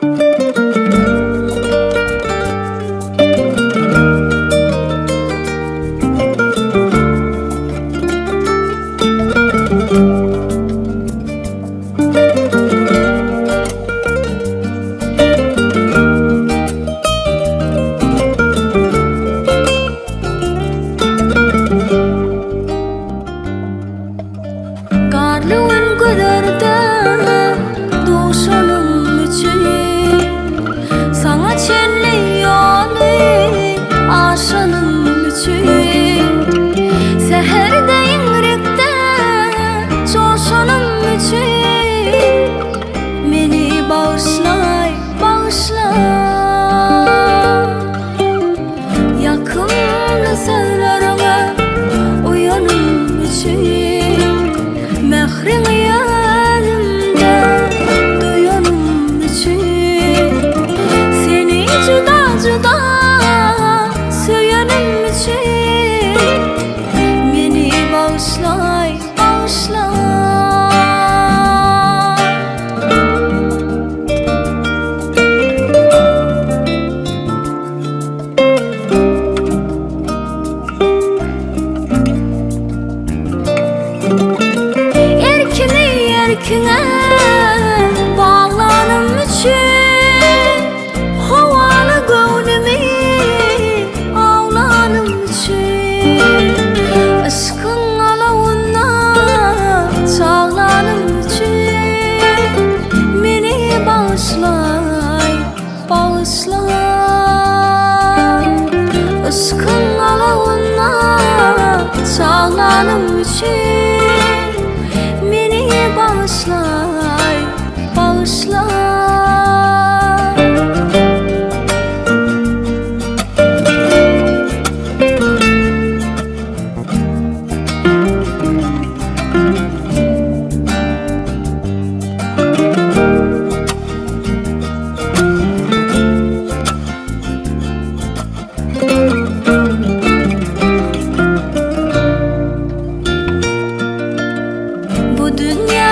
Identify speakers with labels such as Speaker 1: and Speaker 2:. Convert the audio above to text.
Speaker 1: Karlığın kadar da doğuşanım için, sana çenli yolu aşanım için, seherde yürekte coşanım için, beni bağışlay, bağışla. Yakımlı sırlarına uyanım için, mehrin yanımda duyanım için, seni cüda cüda söylenim için, beni bağışlay, bağışla. Erkine bağlanım için, havalı gönlümü ağlanım için, aşkın alavuna çağlanım için, beni bağışlay, bağışla. Aşkın alavuna çağlanım için, bağışlay, bağışla. Bu dünya